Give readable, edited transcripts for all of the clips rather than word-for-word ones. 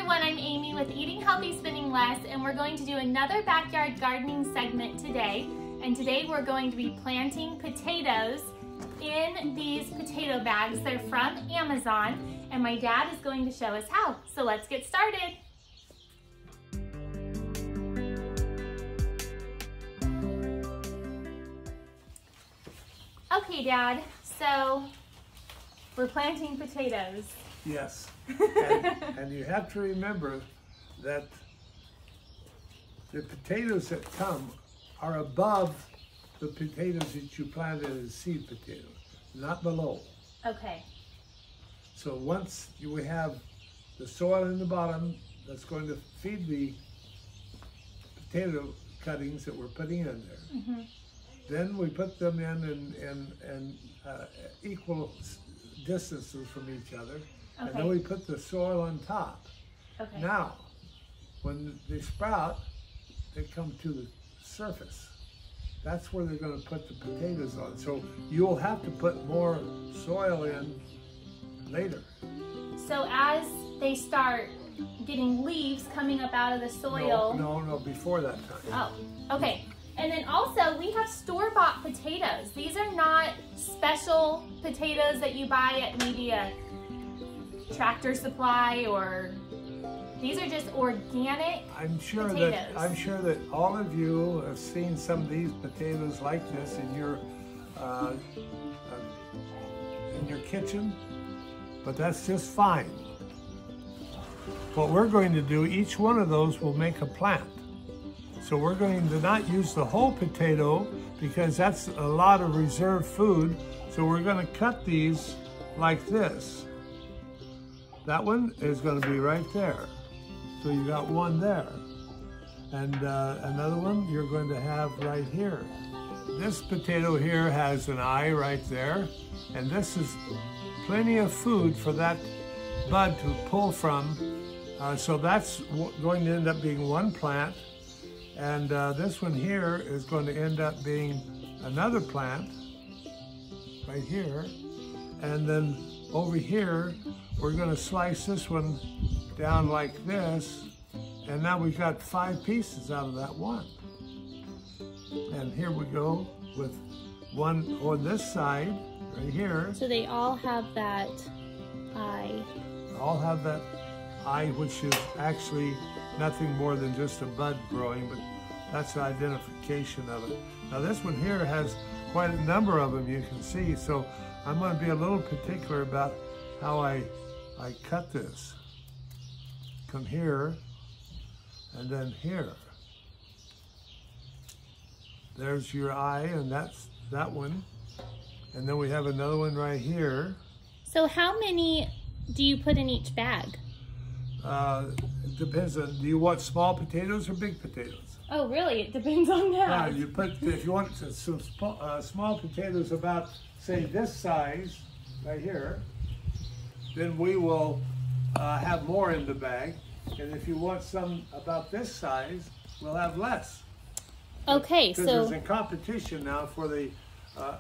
everyone, I'm Amy with Eating Healthy, Spending Less, and we're going to do another backyard gardening segment today. And today we're going to be planting potatoes in these potato bags. They're from Amazon, and my dad is going to show us how. So let's get started. Okay, Dad, so we're planting potatoes. Yes, and you have to remember that the potatoes that come are above the potatoes that you planted as seed potatoes, not below. Okay. So once we have the soil in the bottom that's going to feed the potato cuttings that we're putting in there, then we put them in equal distances from each other. Okay. And then we put the soil on top. Okay. Now, when they sprout, they come to the surface. That's where they're going to put the potatoes on. So you'll have to put more soil in later. So as they start getting leaves coming out of the soil. No, before that time. Oh, okay. And then also we have store-bought potatoes. These are not special potatoes that you buy at maybe a Tractor Supply, or these are just organic potatoes. I'm sure that all of you have seen some of these potatoes like this in your kitchen, but that's just fine. What we're going to do, each one of those will make a plant. So we're going to not use the whole potato because that's a lot of reserve food. So we're going to cut these like this. That one is going to be right there. So you got one there. And another one you're going to have right here. This potato here has an eye right there. And this is plenty of food for that bud to pull from. So that's going to end up being one plant. And this one here is going to end up being another plant right here. And then over here, we're going to slice this one down like this. And now we've got 5 pieces out of that one. And here we go with one on this side, right here. So they all have that eye. All have that eye, which is actually nothing more than just a bud growing, but that's the identification of it. Now this one here has quite a number of them, you can see, so I'm going to be a little particular about how I cut this. Come here, and then here. There's your eye, and that's that one. And then we have another one right here. So how many do you put in each bag? It depends on, do you want small potatoes or big potatoes? Oh, really? It depends on that. Yeah, you put, if you want some small potatoes about, say, this size, right here, then we will have more in the bag. And if you want some about this size, we'll have less. Okay, so... Because there's a competition now for the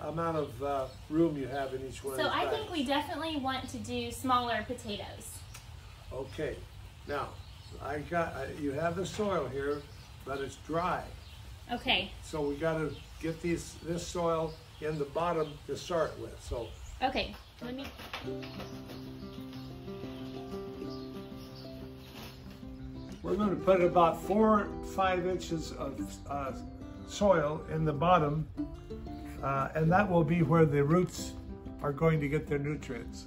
amount of room you have in each one of these bags. I think we definitely want to do smaller potatoes. Okay, now, you have the soil here, but it's dry. Okay. So we got to get this soil in the bottom to start with. So. Okay. Let me. We're going to put about 4 or 5 inches of soil in the bottom, and that will be where the roots are going to get their nutrients.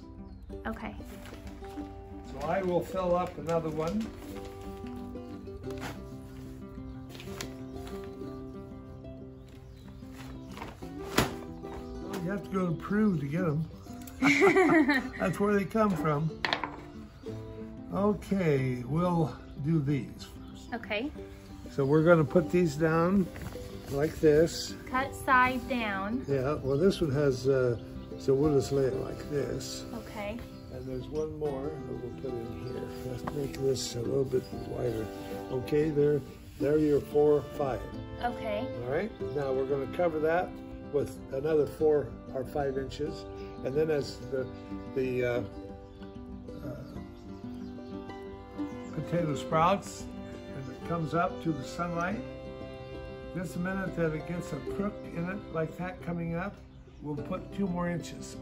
Okay. So I will fill up another one. You have to go to Peru to get them. That's where they come from. Okay, we'll do these first. Okay. So we're going to put these down like this. Cut side down. Yeah, well this one has, so we'll just lay it like this. Okay. And there's one more that we'll put in here. Let's make this a little bit wider. Okay, there are your 4 or 5. Okay. All right, now we're going to cover that with another 4 or 5 inches. And then as the potato sprouts and it comes up to the sunlight. Just a minute that it gets a crook in it like that coming up, we'll put 2 more inches.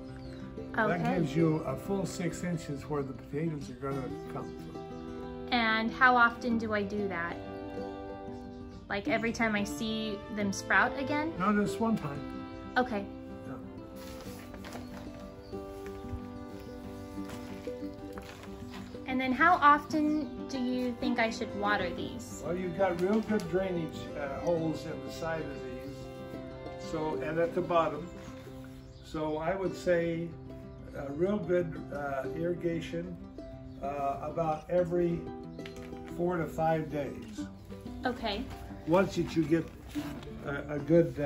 Okay. That gives you a full 6 inches where the potatoes are going to come from. And how often do I do that? Like every time I see them sprout again? No, just one time. Okay. Yeah. And then how often do you think I should water these? Well, you've got real good drainage holes in the side of these, so, and at the bottom. So I would say real good irrigation about every 4 to 5 days. Okay. Once that you get a good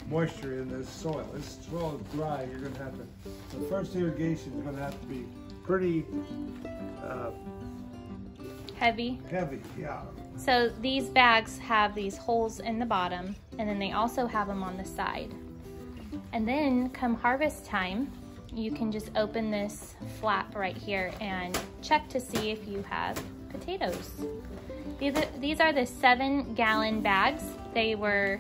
moisture in this soil. This soil is dry, you're going to have to, the first irrigation is going to have to be pretty Heavy. heavy, yeah. So these bags have these holes in the bottom, and then they also have them on the side. And then come harvest time, you can just open this flap right here and check to see if you have potatoes. These are the 7-gallon bags. They were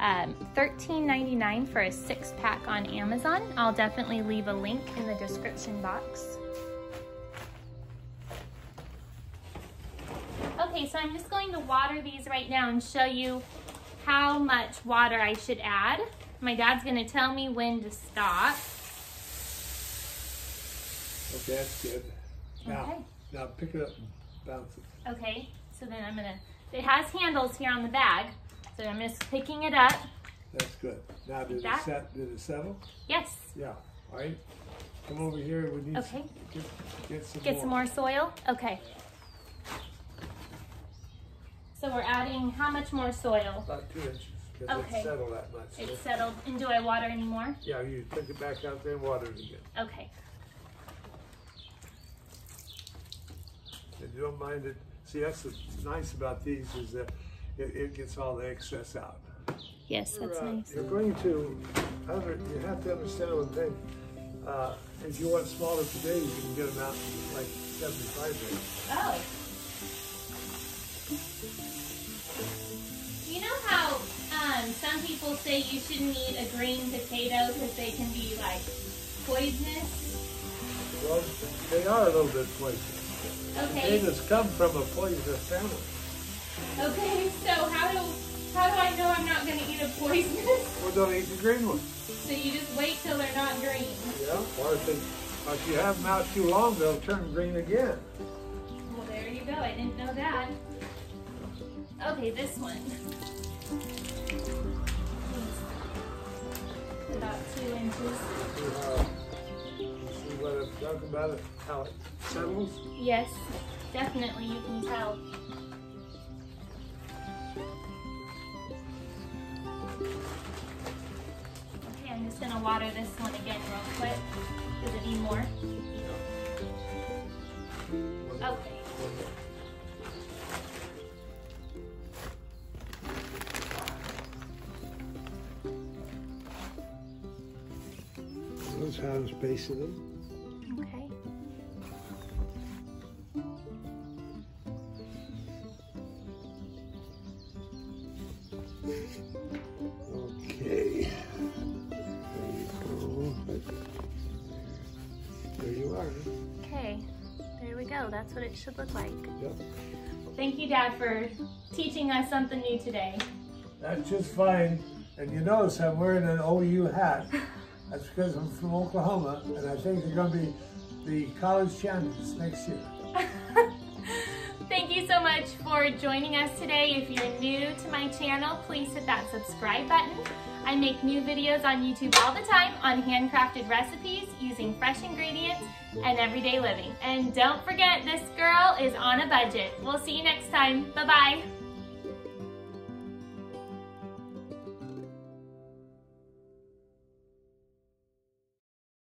$13.99 for a 6-pack on Amazon. I'll definitely leave a link in the description box. Okay, so I'm just going to water these right now and show you how much water I should add. My dad's gonna tell me when to stop. Okay, that's good. Now, Okay. now pick it up and bounce it. Okay, so then I'm gonna, it has handles here on the bag, so I'm just picking it up. That's good. Now, did it settle? Yes. Yeah, all right. Come over here, we need Okay. to get Get some more soil? Okay. So we're adding how much more soil? About 2 inches, because Okay. it's settled that much. It's settled. And do I water anymore? Yeah, you take it back out there and water it again. Okay. And you don't mind it. See, that's what's nice about these is that it gets all the excess out. Yes, that's nice. You're going to, you have to understand one thing. If you want smaller potatoes, you can get them out in like 75 days. Oh. You know how some people say you shouldn't eat a green potato because they can be like poisonous? Well, they are a little bit poisonous. Okay. Potatoes come from a poisonous family. Okay, so how do I know I'm not going to eat a poisonous? Well, don't eat the green ones. So you just wait till they're not green. Yeah, or if you have them out too long, they'll turn green again. Well, there you go. I didn't know that. Okay, this one. About 2 inches. See what I'm talking about, how it settles? Yes, definitely, you can tell. Okay, I'm just gonna water this one again real quick. Does it need more? Okay. That's how I'm spacing them. Okay. Okay. There you are. Okay, there we go. That's what it should look like. Yep. Thank you, Dad, for teaching us something new today. That's just fine. And you notice I'm wearing an OU hat. That's because I'm from Oklahoma, and I think they're going to be the college champions next year. Thank you so much for joining us today. If you're new to my channel, please hit that subscribe button. I make new videos on YouTube all the time on handcrafted recipes using fresh ingredients and everyday living. And don't forget, this girl is on a budget. We'll see you next time. Bye-bye.